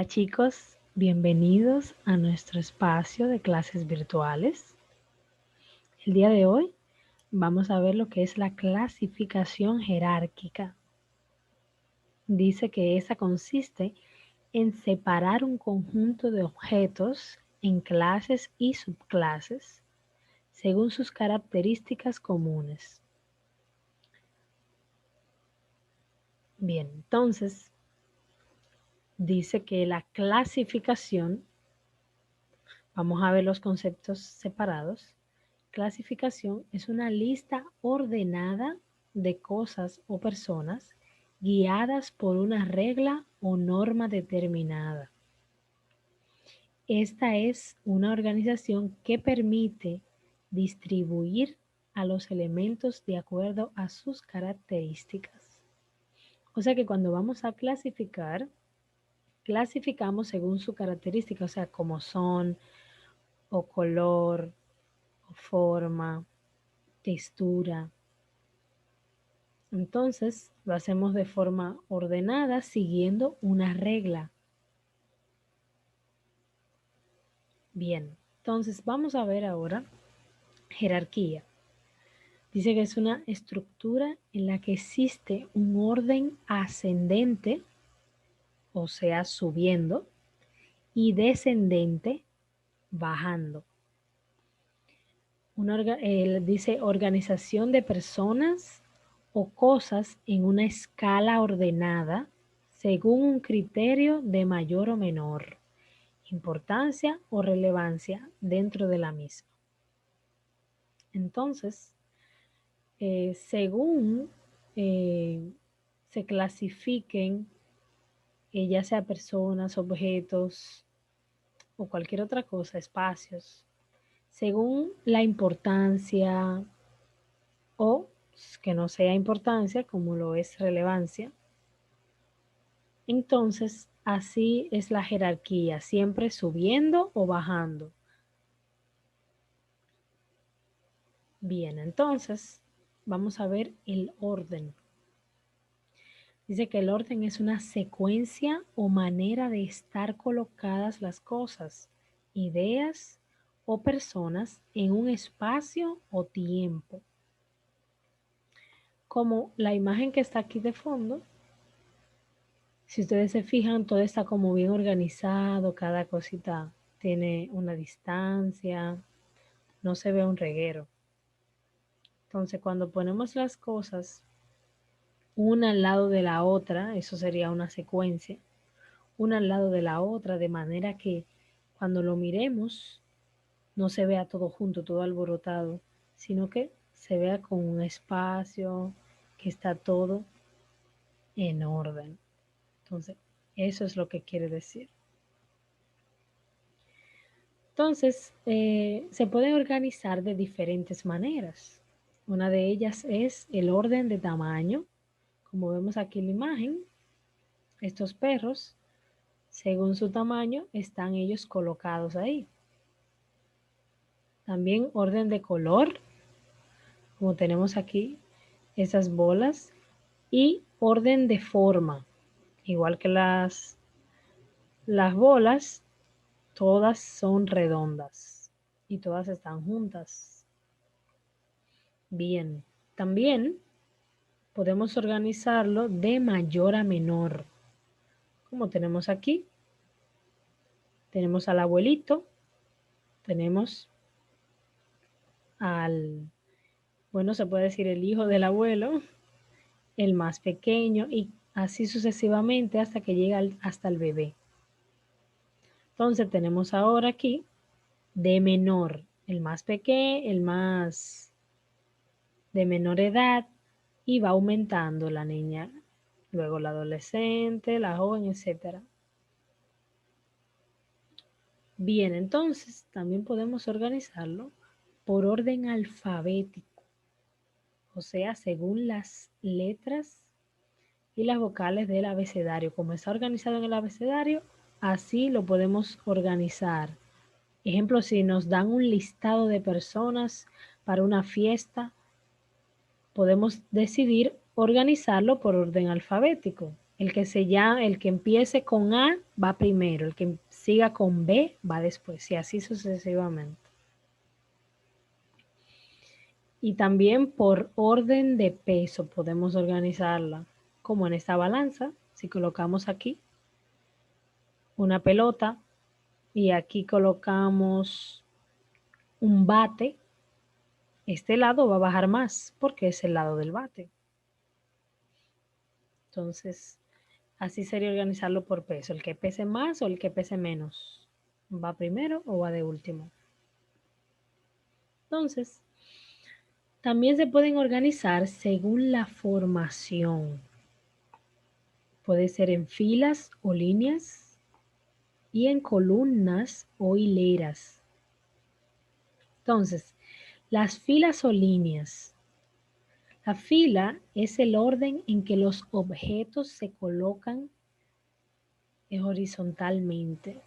Hola chicos, bienvenidos a nuestro espacio de clases virtuales. El día de hoy vamos a ver lo que es la clasificación jerárquica. Dice que esa consiste en separar un conjunto de objetos en clases y subclases según sus características comunes. Bien, entonces dice que la clasificación, vamos a ver los conceptos separados. Clasificación es una lista ordenada de cosas o personas guiadas por una regla o norma determinada. Esta es una organización que permite distribuir a los elementos de acuerdo a sus características. O sea que cuando vamos a clasificar, clasificamos según su característica, o sea, como son, o color, o forma, textura. Entonces, lo hacemos de forma ordenada siguiendo una regla. Bien, entonces vamos a ver ahora jerarquía. Dice que es una estructura en la que existe un orden ascendente, o sea, subiendo, y descendente, bajando. Dice organización de personas o cosas en una escala ordenada según un criterio de mayor o menor importancia o relevancia dentro de la misma. Entonces, según se clasifiquen, ya sea personas, objetos o cualquier otra cosa, espacios, según la importancia o que no sea importancia, como lo es relevancia, entonces así es la jerarquía, siempre subiendo o bajando. Bien, entonces vamos a ver el orden. Dice que el orden es una secuencia o manera de estar colocadas las cosas, ideas o personas en un espacio o tiempo. Como la imagen que está aquí de fondo, si ustedes se fijan, todo está como bien organizado, cada cosita tiene una distancia, no se ve un reguero. Entonces, cuando ponemos las cosas una al lado de la otra, eso sería una secuencia, una al lado de la otra, de manera que cuando lo miremos no se vea todo junto, todo alborotado, sino que se vea con un espacio, que está todo en orden. Entonces, eso es lo que quiere decir. Entonces, se pueden organizar de diferentes maneras. Una de ellas es el orden de tamaño. Como vemos aquí en la imagen, estos perros, según su tamaño, están ellos colocados ahí. También orden de color, como tenemos aquí esas bolas, y orden de forma, igual que las bolas, todas son redondas y todas están juntas. Bien, también podemos organizarlo de mayor a menor, como tenemos aquí. Tenemos al abuelito, tenemos al, bueno, se puede decir el hijo del abuelo, el más pequeño y así sucesivamente hasta que llega hasta el bebé. Entonces tenemos ahora aquí de menor, el más pequeño, el más de menor edad y va aumentando la niña, luego la adolescente, la joven, etcétera. Bien, entonces también podemos organizarlo por orden alfabético, o sea, según las letras y las vocales del abecedario. Como está organizado en el abecedario, así lo podemos organizar. Ejemplo, si nos dan un listado de personas para una fiesta, podemos decidir organizarlo por orden alfabético. El que empiece con A va primero, el que siga con B va después, y así sucesivamente. Y también por orden de peso podemos organizarla, como en esta balanza. Si colocamos aquí una pelota y aquí colocamos un bate, este lado va a bajar más porque es el lado del bate. Entonces, así sería organizarlo por peso, el que pese más o el que pese menos. ¿Va primero o va de último? Entonces, también se pueden organizar según la formación. Puede ser en filas o líneas y en columnas o hileras. Entonces, las filas o líneas. La fila es el orden en que los objetos se colocan horizontalmente,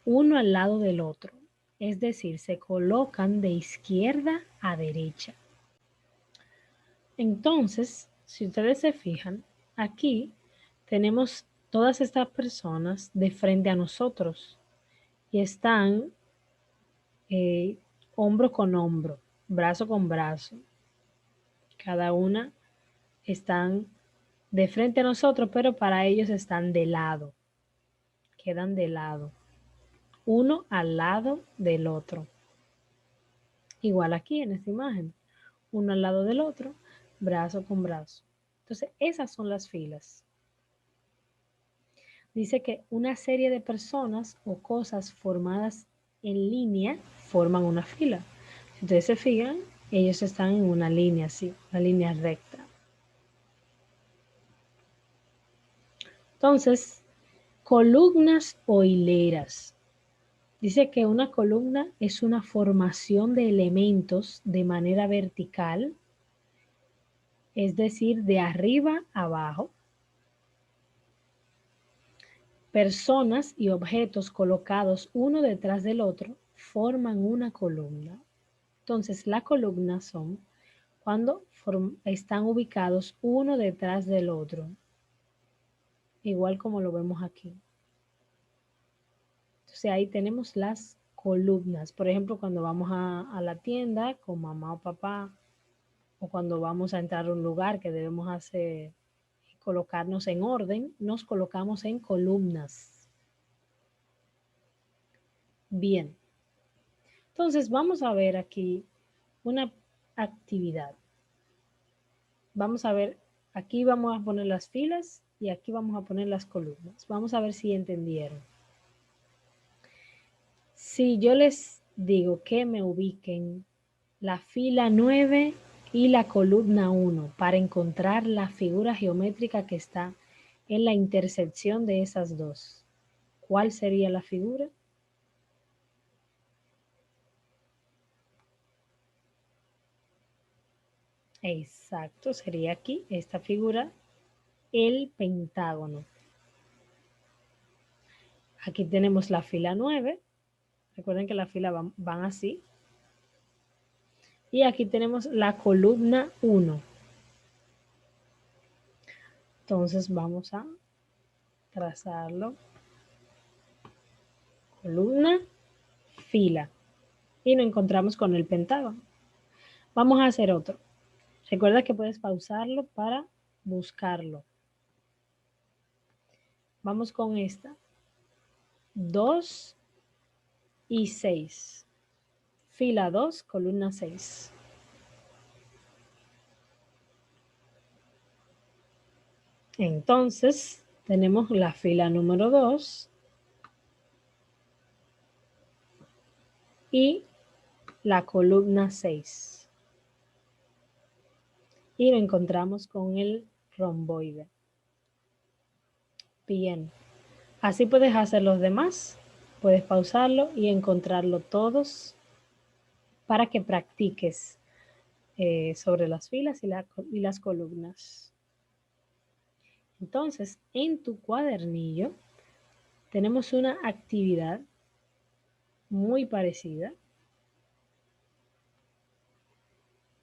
uno al lado del otro. Es decir, se colocan de izquierda a derecha. Entonces, si ustedes se fijan, aquí tenemos todas estas personas de frente a nosotros y están hombro con hombro, brazo con brazo. Cada una están de frente a nosotros, pero para ellos están de lado, quedan de lado, uno al lado del otro. Igual aquí en esta imagen, uno al lado del otro, brazo con brazo. Entonces, esas son las filas. Dice que una serie de personas o cosas formadas en línea forman una fila. Si ustedes se fijan, ellos están en una línea así, una línea recta. Entonces, columnas o hileras. Dice que una columna es una formación de elementos de manera vertical, es decir, de arriba a abajo. Personas y objetos colocados uno detrás del otro forman una columna. Entonces, las columnas son cuando están ubicados uno detrás del otro, igual como lo vemos aquí. Entonces, ahí tenemos las columnas. Por ejemplo, cuando vamos a la tienda con mamá o papá, o cuando vamos a entrar a un lugar que debemos hacer, colocarnos en orden, nos colocamos en columnas. Bien. Entonces, vamos a ver aquí una actividad. Vamos a ver, aquí vamos a poner las filas y aquí vamos a poner las columnas. Vamos a ver si entendieron. Si yo les digo que me ubiquen la fila 9 y la columna 1 para encontrar la figura geométrica que está en la intersección de esas dos, ¿cuál sería la figura? Exacto, sería aquí esta figura, el pentágono. Aquí tenemos la fila 9. Recuerden que la fila van así. Y aquí tenemos la columna 1. Entonces vamos a trazarlo. Columna, fila. Y nos encontramos con el pentágono. Vamos a hacer otro. Recuerda que puedes pausarlo para buscarlo. Vamos con esta. 2 y 6. Fila 2, columna 6. Entonces, tenemos la fila número 2 y la columna 6. Y lo encontramos con el romboide. Bien, así puedes hacer los demás. Puedes pausarlo y encontrarlo todos para que practiques sobre las filas y las columnas. Entonces, en tu cuadernillo tenemos una actividad muy parecida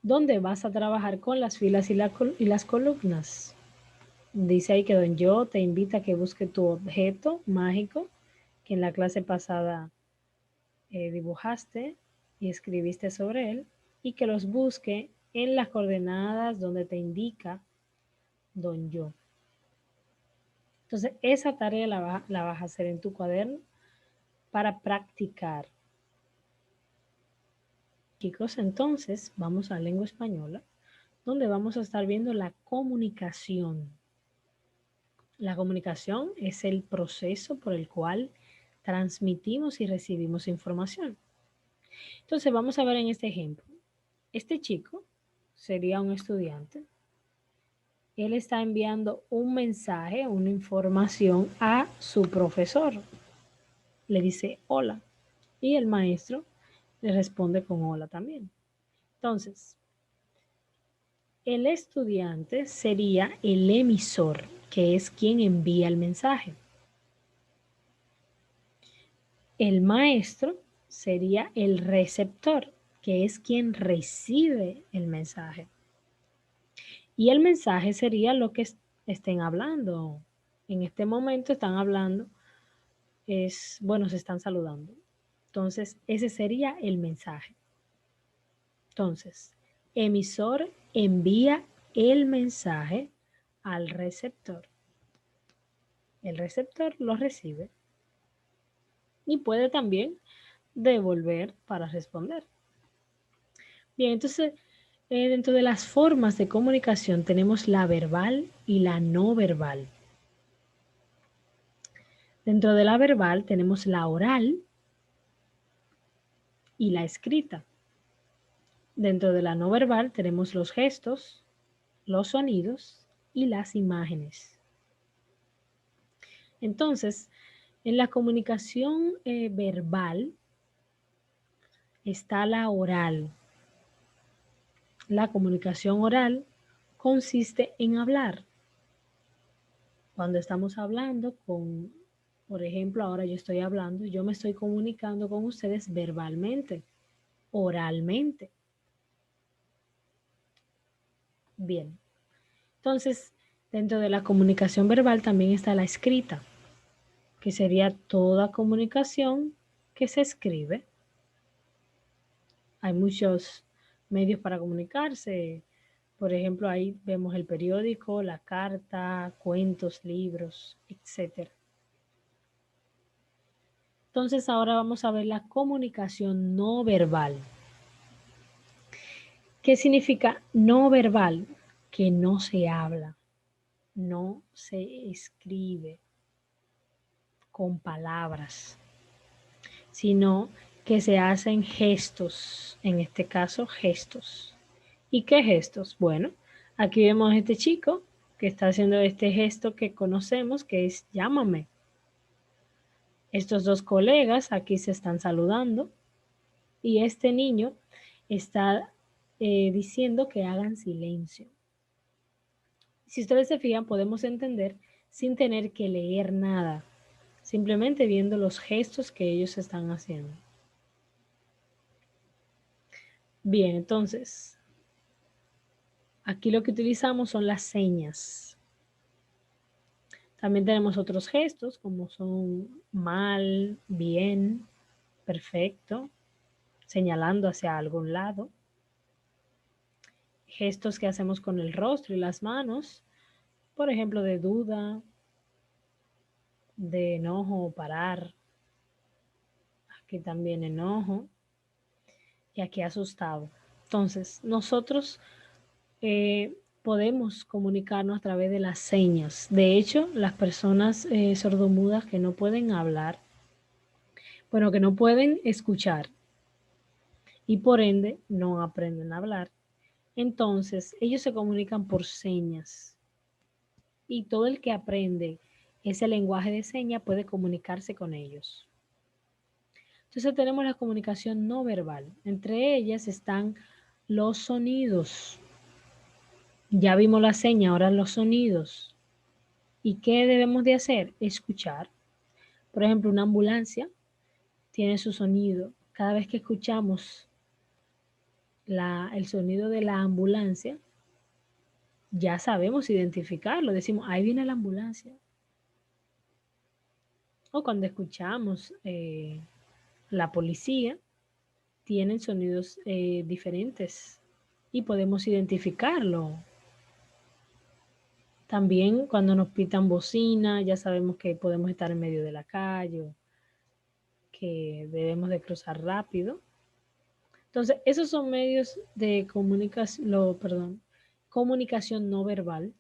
donde vas a trabajar con las filas y las columnas. Dice ahí que Don Yo te invita a que busque tu objeto mágico que en la clase pasada dibujaste y escribiste sobre él y que los busque en las coordenadas donde te indica Don Yo. Entonces, esa tarea la vas a hacer en tu cuaderno para practicar. Chicos, entonces vamos a lengua española, donde vamos a estar viendo la comunicación. La comunicación es el proceso por el cual transmitimos y recibimos información. Entonces vamos a ver en este ejemplo. Este chico sería un estudiante. Él está enviando un mensaje, una información a su profesor. Le dice hola y el maestro le responde con hola también. Entonces, el estudiante sería el emisor, que es quien envía el mensaje. El maestro sería el receptor, que es quien recibe el mensaje. Y el mensaje sería lo que estén hablando. En este momento están hablando, bueno, se están saludando. Entonces, ese sería el mensaje. Entonces, emisor envía el mensaje al receptor. El receptor lo recibe y puede también devolver para responder. Bien, entonces, dentro de las formas de comunicación tenemos la verbal y la no verbal. Dentro de la verbal tenemos la oral y la escrita. Dentro de la no verbal tenemos los gestos, los sonidos y las imágenes. Entonces, en la comunicación verbal está la oral. La comunicación oral consiste en hablar. Cuando estamos hablando por ejemplo, ahora yo estoy hablando, yo me estoy comunicando con ustedes verbalmente, oralmente. Bien. Entonces, dentro de la comunicación verbal también está la escrita, que sería toda comunicación que se escribe. Hay muchos medios para comunicarse. Por ejemplo, ahí vemos el periódico, la carta, cuentos, libros, etc. Entonces, ahora vamos a ver la comunicación no verbal. ¿Qué significa no verbal? Que no se habla, no se escribe con palabras, sino que se hacen gestos, en este caso gestos. ¿Y qué gestos? Bueno, aquí vemos a este chico que está haciendo este gesto que conocemos, que es llámame. Estos dos colegas aquí se están saludando y este niño está diciendo que hagan silencio. Si ustedes se fijan, podemos entender sin tener que leer nada, simplemente viendo los gestos que ellos están haciendo. Bien, entonces, aquí lo que utilizamos son las señas. También tenemos otros gestos como son mal, bien, perfecto, señalando hacia algún lado. Gestos que hacemos con el rostro y las manos, por ejemplo, de duda, de enojo o parar. Aquí también enojo y aquí asustado. Entonces, nosotros podemos comunicarnos a través de las señas. De hecho, las personas sordomudas que no pueden hablar, bueno, que no pueden escuchar y por ende no aprenden a hablar, entonces ellos se comunican por señas y todo el que aprende ese lenguaje de señas puede comunicarse con ellos. Entonces tenemos la comunicación no verbal. Entre ellas están los sonidos. Ya vimos la seña, ahora los sonidos. ¿Y qué debemos de hacer? Escuchar. Por ejemplo, una ambulancia tiene su sonido. Cada vez que escuchamos el sonido de la ambulancia, ya sabemos identificarlo, decimos, ahí viene la ambulancia. O cuando escuchamos la policía, tienen sonidos diferentes y podemos identificarlo. También cuando nos pitan bocina, ya sabemos que podemos estar en medio de la calle, que debemos de cruzar rápido. Entonces, esos son medios de comunicación no verbal,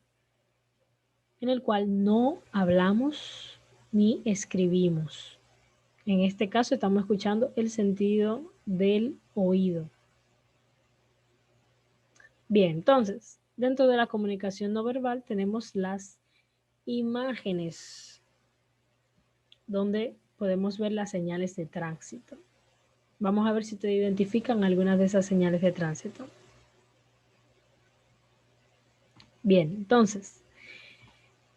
en el cual no hablamos ni escribimos. En este caso estamos escuchando el sentido del oído. Bien, entonces, dentro de la comunicación no verbal tenemos las imágenes, donde podemos ver las señales de tránsito. Vamos a ver si te identifican algunas de esas señales de tránsito. Bien, entonces,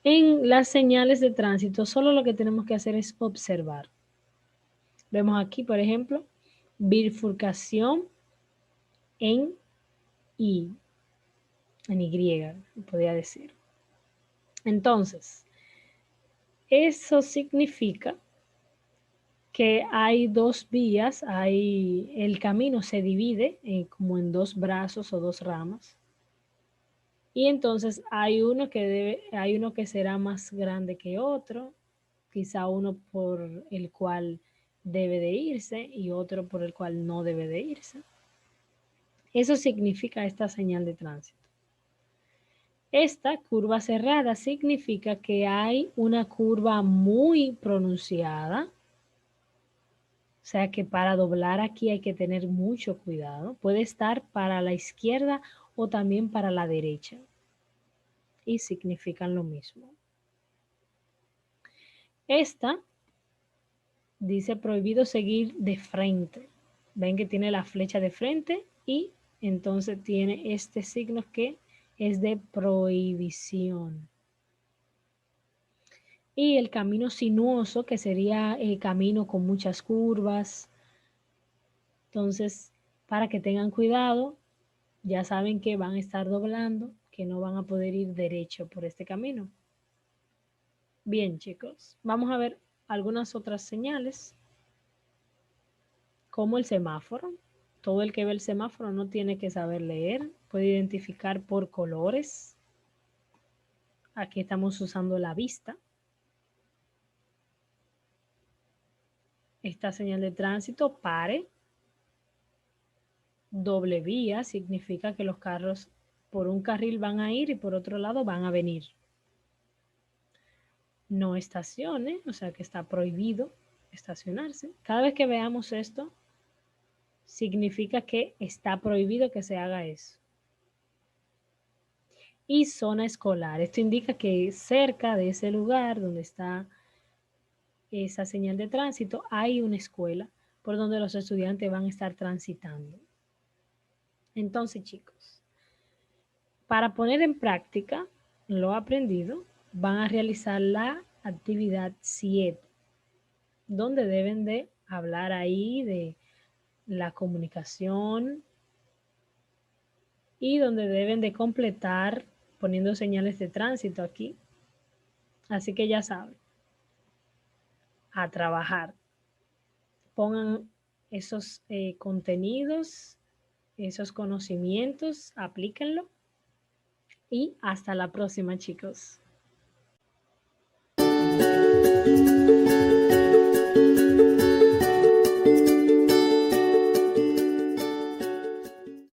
en las señales de tránsito solo lo que tenemos que hacer es observar. Vemos aquí, por ejemplo, bifurcación en Y, podría decir. Entonces, eso significa que hay dos vías, el camino se divide como en dos brazos o dos ramas. Y entonces hay uno que será más grande que otro, quizá uno por el cual debe de irse y otro por el cual no debe de irse. Eso significa esta señal de tránsito. Esta curva cerrada significa que hay una curva muy pronunciada, o sea que para doblar aquí hay que tener mucho cuidado. Puede estar para la izquierda o también para la derecha y significan lo mismo. Esta dice prohibido seguir de frente. Ven que tiene la flecha de frente y entonces tiene este signo que es de prohibición. Y el camino sinuoso, que sería el camino con muchas curvas. Entonces, para que tengan cuidado, ya saben que van a estar doblando, que no van a poder ir derecho por este camino. Bien, chicos, vamos a ver algunas otras señales, como el semáforo. Todo el que ve el semáforo no tiene que saber leer, puede identificar por colores. Aquí estamos usando la vista. Esta señal de tránsito, pare. Doble vía significa que los carros por un carril van a ir y por otro lado van a venir. No estacione, o sea que está prohibido estacionarse. Cada vez que veamos esto, significa que está prohibido que se haga eso. Y zona escolar. Esto indica que cerca de ese lugar donde está esa señal de tránsito hay una escuela por donde los estudiantes van a estar transitando. Entonces, chicos, para poner en práctica lo aprendido, van a realizar la actividad 7, donde deben de hablar ahí de la comunicación y donde deben de completar poniendo señales de tránsito aquí. Así que ya saben, a trabajar. Pongan esos contenidos, esos conocimientos, aplíquenlo y hasta la próxima, chicos.